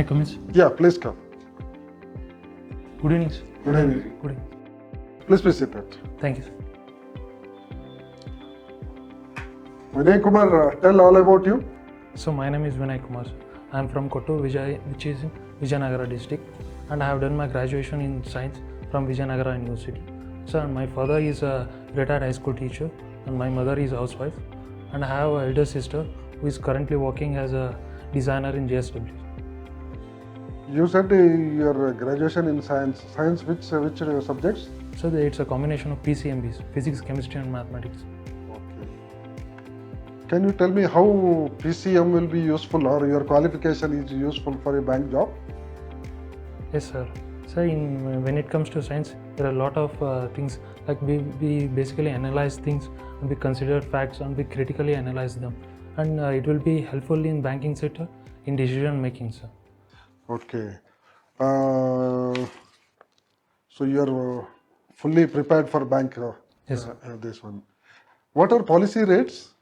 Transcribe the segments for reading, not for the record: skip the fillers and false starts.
I come in? Yeah, please come. Good evening, sir. Good evening. Good evening. Please be seated. Thank you, sir. Vinay Kumar, tell all about you. So my name is Vinay Kumar. I am from Kottur, which is in Vijayanagara district, and I have done my graduation in science from Vijayanagara University. So my father is a retired high school teacher, and my mother is a housewife, and I have an elder sister who is currently working as a designer in JSW. You said your graduation in science. Science, which subjects? So it's a combination of PCMBs, physics, chemistry, and mathematics. Okay. Can you tell me how PCM will be useful, or your qualification is useful for a bank job? Yes, sir. So when it comes to science, there are a lot of things, like we basically analyze things and we consider facts and we critically analyze them, and it will be helpful in banking sector in decision making, sir. Okay. So you are fully prepared for bank. Yes. This one. What are policy rates?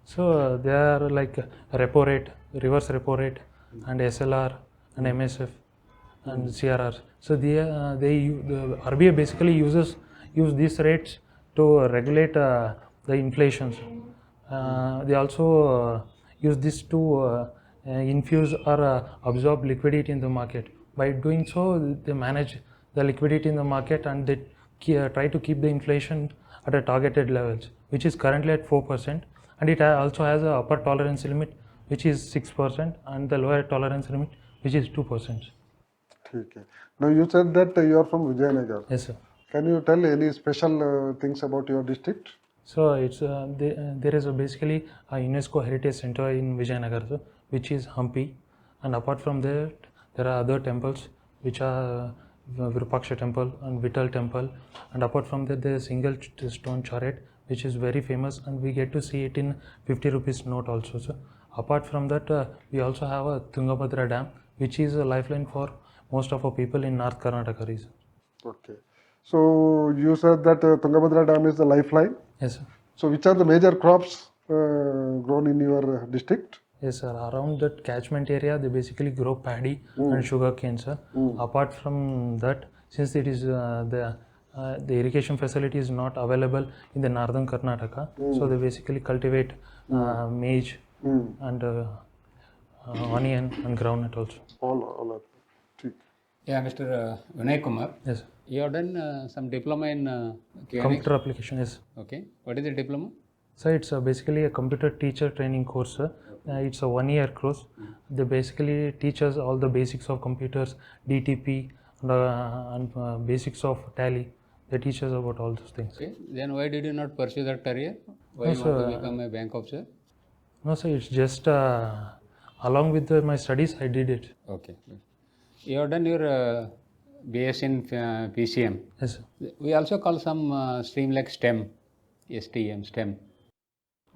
So they are like repo rate, reverse repo rate, and SLR, and MSF, and CRR. So the RBI basically use these rates to regulate the inflation. They also use this to infuse or absorb liquidity in the market. By doing so, they manage the liquidity in the market, and they try to keep the inflation at a targeted levels, which is currently at 4%, and it also has a upper tolerance limit which is 6%, and the lower tolerance limit which is 2%. Okay. Now you said that you are from Vijayanagar. Yes, sir. Can you tell any special things about your district? So it's there is basically a UNESCO Heritage Center in Vijayanagar, sir, which is Hampi, and apart from that, there are other temples which are Virupaksha temple and Vittal temple, and apart from that, there is single stone chariot which is very famous, and we get to see it in 50 rupees note also, sir. Apart from that, we also have a Tungabhadra Dam, which is a lifeline for most of our people in North Karnataka region. Okay. So you said that Tungabhadra Dam is the lifeline. Yes, sir. So which are the major crops grown in your district? Yes, sir. Around that catchment area, they basically grow paddy and sugar cane, sir. Apart from that, since it is the irrigation facility is not available in the northern Karnataka, so they basically cultivate maize and onion and groundnut also. All are. Yeah, Mr. Vinay Kumar. Yes, sir. You have done some diploma in Computer application, yes. Okay. What is the diploma? So it's basically a computer teacher training course, sir. It's a 1-year course. They basically teach us all the basics of computers, DTP, and basics of Tally. They teach us about all those things. Okay. Then why did you not pursue that career? Why you want to become a bank officer? No, sir. It's just along with my studies, I did it. Okay. You have done your BS in PCM. Yes, sir. We also call some stream like STEM, STEM.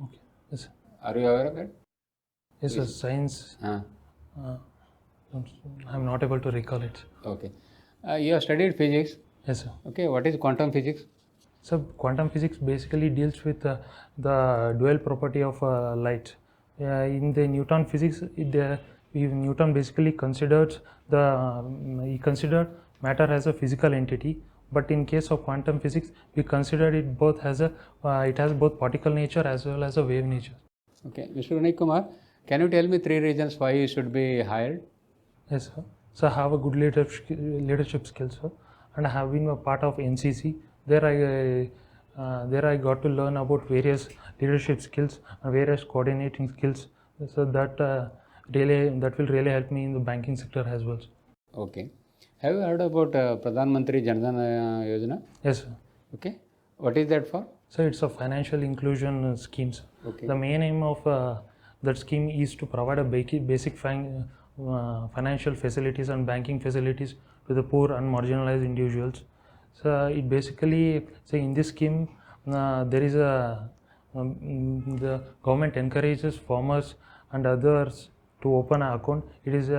Okay. Yes, sir. Are you aware of that? Yes, sir. Science. I'm not able to recall it. Okay. You have studied physics. Yes, sir. Okay. What is quantum physics? So quantum physics basically deals with the dual property of light. In the Newton physics, Newton basically considered matter as a physical entity, but in case of quantum physics, we consider it both as it has both particle nature as well as a wave nature. Okay, Mr. Vinay Kumar, can you tell me 3 reasons why you should be hired? Yes, sir. So I have a good leadership skills, sir, and I have been a part of NCC. There I got to learn about various leadership skills and various coordinating skills. So that will really help me in the banking sector as well. Okay. Have you heard about Pradhan Mantri Jan Dhan Yojana? Yes, sir. Okay. What is that for? So it's a financial inclusion scheme. Okay. The main aim of that scheme is to provide a basic financial facilities and banking facilities to the poor and marginalized individuals. So it basically, say in this scheme, there is the government encourages farmers and others to open an account. It is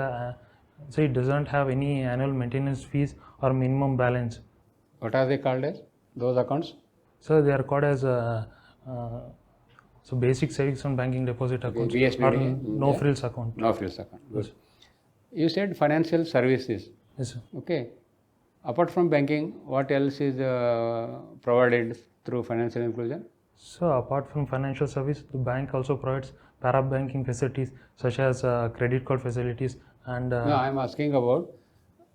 so it doesn't have any annual maintenance fees or minimum balance. What are they called as, those accounts? So they are called as basic savings and banking deposit accounts, BSBD, or no frills account. No frills account. Good. You said financial services. Yes, sir. Okay. Apart from banking, what else is provided through financial inclusion? So apart from financial service, the bank also provides para-banking facilities such as credit card facilities and No, I am asking about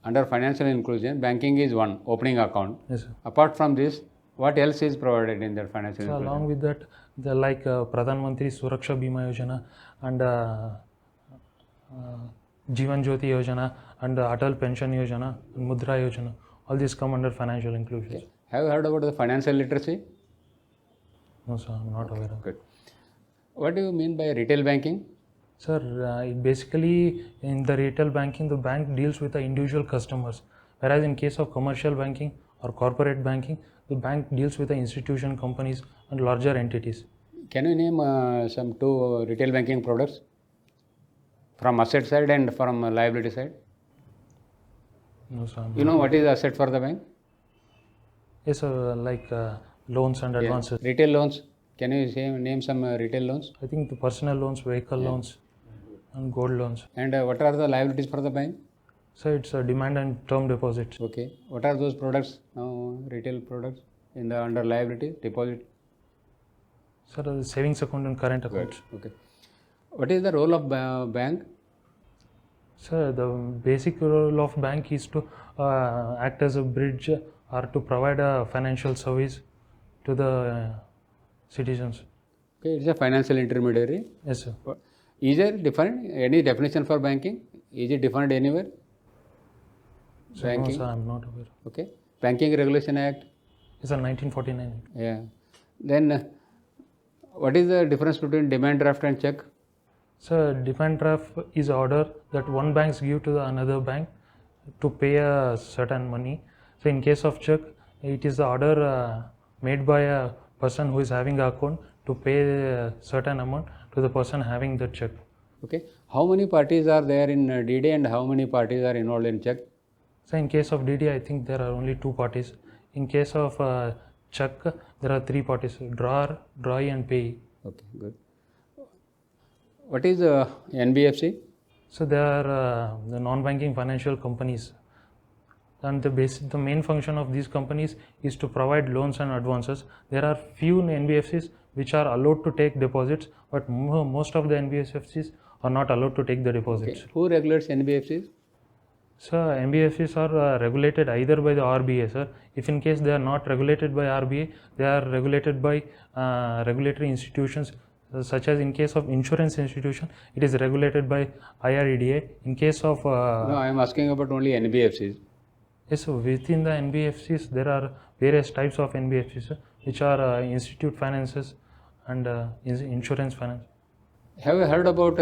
under financial inclusion, banking is one, opening account. yes, sir. Apart from this, what else is provided in that financial So inclusion? along with that, the like Pradhan Mantri Suraksha Bima Yojana and Jeevan Jyoti Yojana and Atal Pension Yojana and Mudra Yojana, all these come under financial inclusion. Okay. Have you heard about the financial literacy? No, sir, I'm not aware of. Good. What do you mean by retail banking? Sir, it basically in the retail banking, the bank deals with the individual customers, whereas in case of commercial banking or corporate banking, the bank deals with the institution, companies, and larger entities. Can you name some two retail banking products from asset side and from liability side? No, sir. You know what is asset for the bank? Yes, sir, like loans and advances. Retail loans. Can you name some retail loans? I think the personal loans, vehicle loans, and gold loans. And what are the liabilities for the bank? So it's demand and term deposits. Okay. What are those products now? Retail products in the under liability deposit. Sir, the savings account and current accounts. Okay. What is the role of bank? Sir, the basic role of bank is to act as a bridge or to provide a financial service to the citizens. Okay, it's a financial intermediary. Yes, sir. Is there different any definition for banking? Is it defined anywhere? So, no, Banking. sir, I'm not aware. Okay. Banking Regulation Act. It's a 1949. Yeah. Then what is the difference between demand draft and check? So, demand draft is order that one bank give to the another bank to pay a certain money. So, in case of check, it is the order made by a person who is having an account to pay a certain amount to the person having the check. Okay. How many parties are there in DD and how many parties are involved in check? So, in case of DD, I think there are only 2 parties. In case of check, there are 3 parties: drawer, drawee, and payee. Okay, good. What is NBFC? So, they are the non-banking financial companies. And the main function of these companies is to provide loans and advances. There are few NBFCs which are allowed to take deposits, but most of the NBFCs are not allowed to take the deposits. Okay. Who regulates NBFCs? So, NBFCs are regulated either by the RBI, sir. If in case they are not regulated by RBI, they are regulated by regulatory institutions such as in case of insurance institution, it is regulated by IRDA. In case of No, I am asking about only NBFCs. yes, so within the NBFCs there are various types of NBFCs which are institute finances and insurance finance. Have you heard about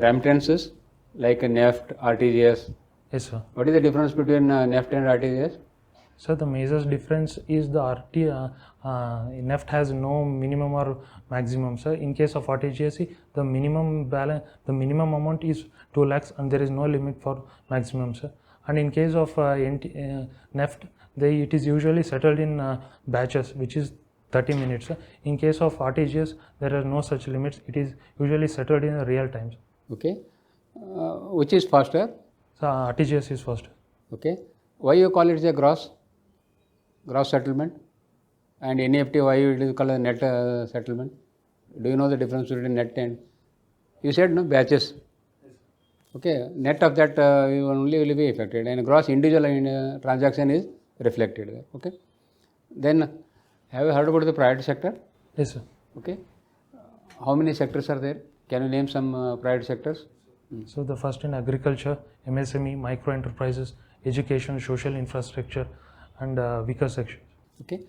remittances like NEFT, RTGS? Yes, sir. What is the difference between NEFT and RTGS? So the major difference is the NEFT has no minimum or maximum. So in case of RTGS, the minimum balance, the minimum amount is 2 lakhs and there is no limit for maximum, sir. And in case of NEFT, it is usually settled in batches, which is 30 minutes. In case of RTGS, there are no such limits. It is usually settled in real time. Okay. Which is faster? So RTGS is first. Okay. Why you call it a gross settlement? And NEFT, why you it is called a net settlement? Do you know the difference between net and? You said no batches. Okay. Net of that only will be affected, and gross individual transaction is reflected there. Okay. Then have you heard about the private sector? Yes, sir. Okay. How many sectors are there? Can you name some private sectors? So the first in agriculture, MSME, micro enterprises, education, social infrastructure, and weaker sections. Okay.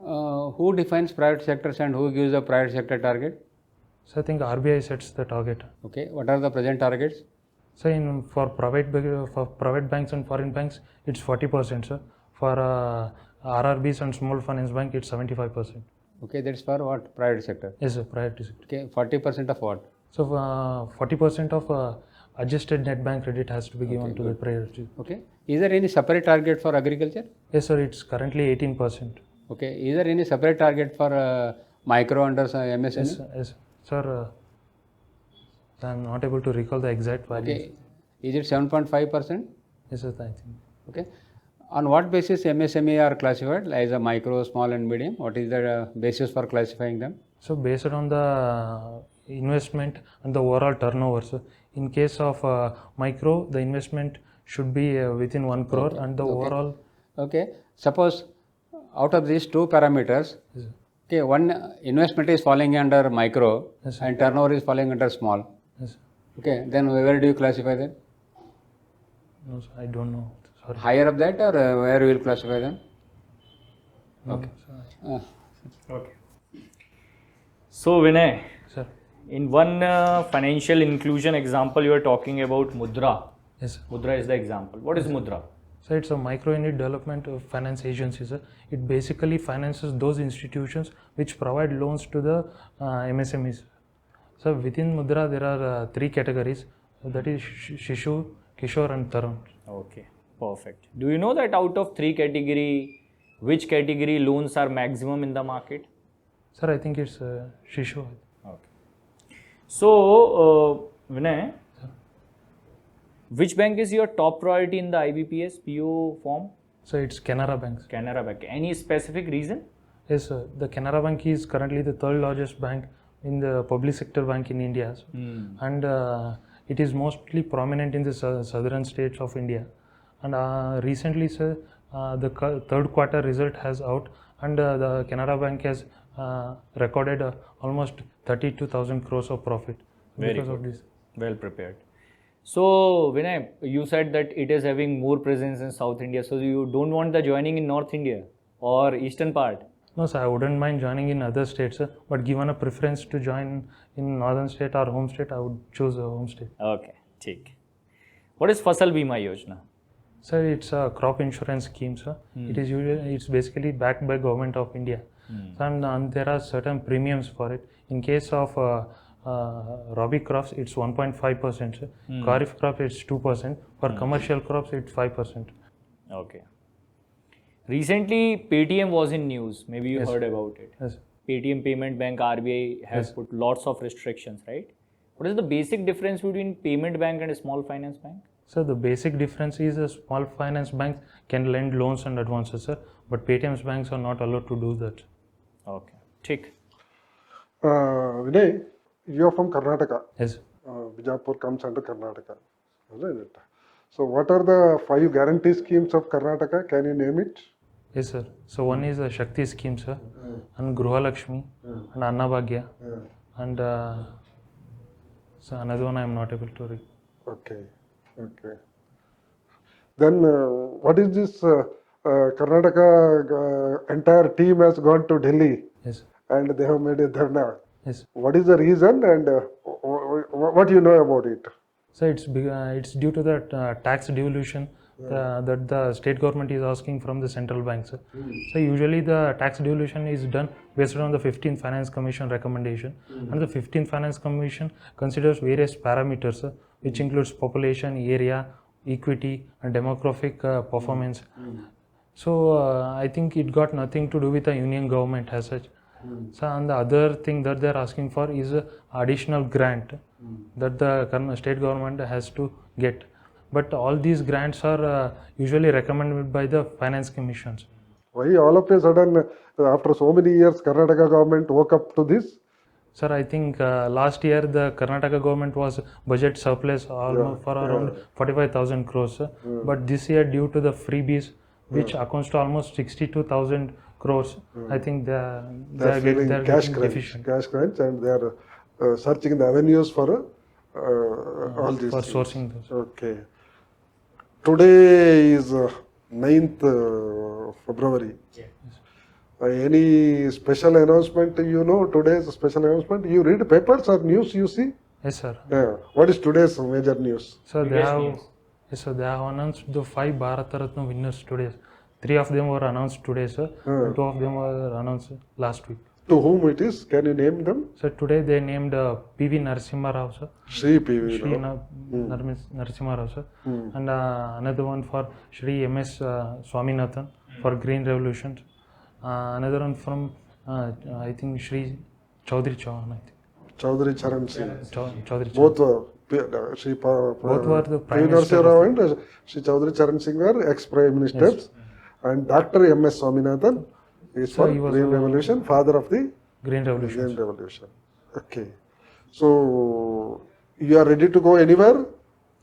Who defines private sectors and who gives the private sector target? So I think RBI sets the target. Okay. What are the present targets? So for private banks and foreign banks, it's 40%, sir. For RRBs and small finance bank, it's 75%. Okay, that's for what? Private sector. Yes, sir, private sector. Okay, 40% of what? So 40% of adjusted net bank credit has to be given to the private sector. Okay. Is there any separate target for agriculture? Yes, sir, it's currently 18%. Okay. Is there any separate target for micro under MSME? Yes, sir. I'm not able to recall the exact values. Okay. Is it 7.5%? Yes, sir, I think. Okay. On what basis MSME are classified as a micro, small and medium? What is the basis for classifying them? So based on the investment and the overall turnover, so in case of micro, the investment should be within 1 crore and the overall. Okay. Suppose out of these two parameters, Yes, sir. okay, one investment is falling under micro Yes, sir. and turnover is falling under small. Yes, sir. Okay. Then where do you classify them? No, sir, I don't know. Sorry. Higher of that, or where you will classify them? No, Okay. sir. Okay. So Vinay, Sir. in one financial inclusion example, you are talking about Mudra. Yes, sir. Mudra is the example. What is Mudra? So it's a micro unit development finance agency, sir. It basically finances those institutions which provide loans to the MSMEs. So within Mudra, there are 3 categories. That is Shishu, Kishore and Tarun. Okay, perfect. Do you know that out of 3 category, which category loans are maximum in the market? Sir, I think it's Shishu. Okay. So, Vinay, which bank is your top priority in the IBPS PO form? So it's Canara Bank. Canara Bank. Any specific reason? Yes, sir. The Canara Bank is currently the 3rd largest bank in the public sector bank in India. And it is mostly prominent in the southern states of India. And recently, sir, the 3rd quarter result has out, and the Canara Bank has recorded almost 32,000 crores of profit Very because good. of this. Well prepared. So, Vinay, you said that it is having more presence in South India. So, you don't want the joining in North India or eastern part? No, sir, I wouldn't mind joining in other states, sir, but given a preference to join in northern state or home state, I would choose a home state. Okay, ठीक. What is Fasal Bima Yojana? Sir, it's a crop insurance scheme, sir. It's basically backed by government of India. And there are certain premiums for it. In case of Rabi crops, it's 1.5%. Kharif crops, it's 2%. For commercial crops, it's 5%. Okay. Recently, Paytm was in news. Maybe you heard about it. Yes. Paytm Payment Bank RBI has put lots of restrictions, right? What is the basic difference between payment bank and a small finance bank? So the basic difference is a small finance banks can lend loans and advances, sir, but Paytm's banks are not allowed to do that. Okay. ठीक. Vinay, you are from Karnataka. Yes. Bijapur comes under Karnataka, isn't it? So what are the 5 guarantee schemes of Karnataka? Can you name it? Yes, sir. So one is a Shakti scheme, sir, and Gruha Lakshmi, and Annabhagya, and so another one I am not able to read. Okay. Then what is this? Karnataka entire team has gone to Delhi Yes. and they have made a dharna. Yes. What is the reason and what do you know about it? So it's due to the tax devolution that the state government is asking from the central banks. So usually the tax devolution is done based on the 15th Finance Commission recommendation, and the 15th Finance Commission considers various parameters, which includes population, area, equity, and demographic performance. So I think it got nothing to do with the union government as such. So, and the other thing that they're asking for is a additional grant that the state government has to get. But all these grants are usually recommended by the finance commissions. Why all of a sudden, after so many years, Karnataka government woke up to this? Sir, I think last year the Karnataka government was budget surplus almost for around 45,000 crores. But this year, due to the freebies, which accounts to almost 62,000 crores, I think they are feeling cash getting crunch, deficient and they are searching the avenues for all these for things. sourcing those. Okay. Today is 9th February. Any special announcement today's special announcement? You read papers or news you see? Yes, sir. Yeah. What is today's major news? So they have announced the 5 Bharat Ratna winners today. 3 of them were announced today, sir. And 2 of them were announced last week. To whom it is? Can you name them? So today they named P.V. Narasimha Rao, sir. Shri P.V. Narasimha Rao, sir. And another one for Shri M.S. Swaminathan for Green Revolution. Another one from, I think, Shri Chaudhary Chauhan, I think. Chaudhary Charan Singh. Chaudhary Chauhan. Both Sri Both were the Prime P. Minister Narasimha Rao and Sri Chaudhary Charan Singh were ex-Prime Ministers. And Dr. M.S. Swaminathan is So for he was Green a- Revolution, father of the Green Revolution. Green Revolution. Okay. So, you are ready to go anywhere?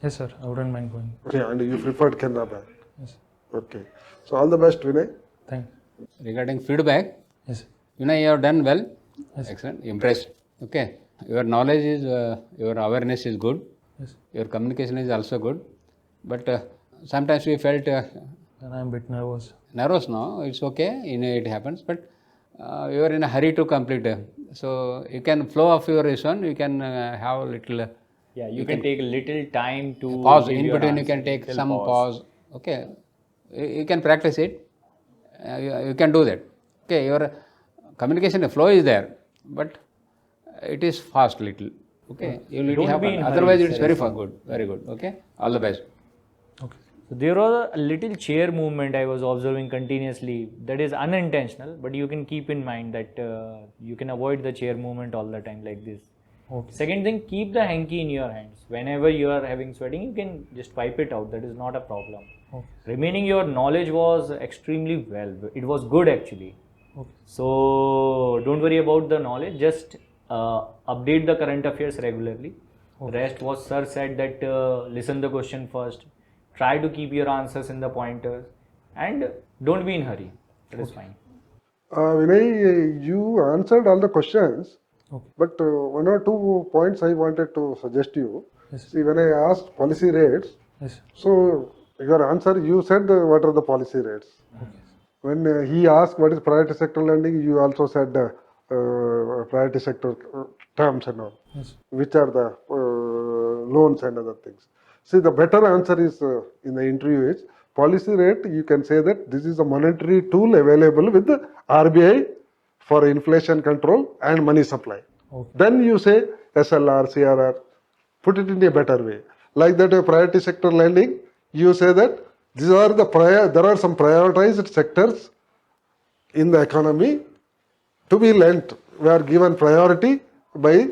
Yes, sir. I wouldn't mind going. Okay, and you preferred Canada Bank. Yes. Okay. So, all the best, Vinay. Thank. Regarding feedback, Yes. you have done well. Yes. Excellent. Impressed. Okay. Your knowledge is, your awareness is good. Yes. Your communication is also good. But sometimes we felt And I'm a bit nervous. nervous now. It's okay. It happens. But you are in a hurry to complete. So you can flow of your reason. You can have a little Yeah, you can take a little time to pause. give In your between, you answer, can take little some pause. Okay. You can practice it. You can do that. Okay. Your communication flow is there, but it is fast little. Okay. You will Don't have be fun. in hurry, Otherwise, it's sir. very fun. Good. Very good. Okay. All the best. Okay. So there was a little chair movement I was observing continuously that is unintentional, but you can keep in mind that you can avoid the chair movement all the time like this. Okay. Second thing, keep the hanky in your hands. Whenever you are having sweating, you can just wipe it out. That is not a problem. Okay. Remaining, your knowledge was extremely well. It was good actually. Okay. So don't worry about the knowledge. Just update the current affairs regularly. Rest was sir said that listen the question first. Try to keep your answers in the pointers and don't be in hurry. That is fine. Vinay, you answered all the questions. Okay. But one or two points I wanted to suggest you. Yes. See, when I asked policy rates, Yes. so your answer, you said what are the policy rates. Okay. When he asked what is priority sector lending, you also said priority sector terms and all, Yes. which are the loans and other things. See, the better answer is in the interview is policy rate. You can say that this is a monetary tool available with the RBI for inflation control and money supply. Okay. Then you say SLR, CRR, put it in a better way. Like that, priority sector lending, you say that these are there are some prioritized sectors in the economy to be lent, were given priority by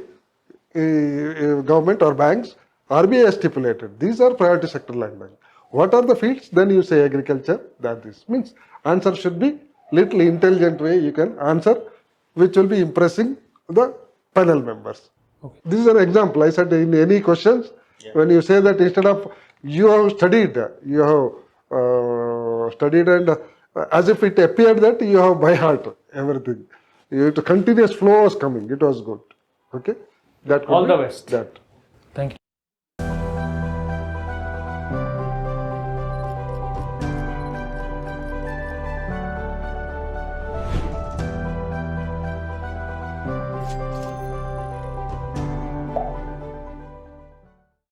government or banks. RBI has stipulated. These are priority sector lending. What are the fields? Then you say agriculture, that is. Means answer should be little intelligent way you can answer, which will be impressing the panel members. Okay. This is an example. I said in any questions, when you say that instead of you have studied, and as if it appeared that you have by heart everything. The continuous flow was coming. It was good. Okay. That could All be the best. That.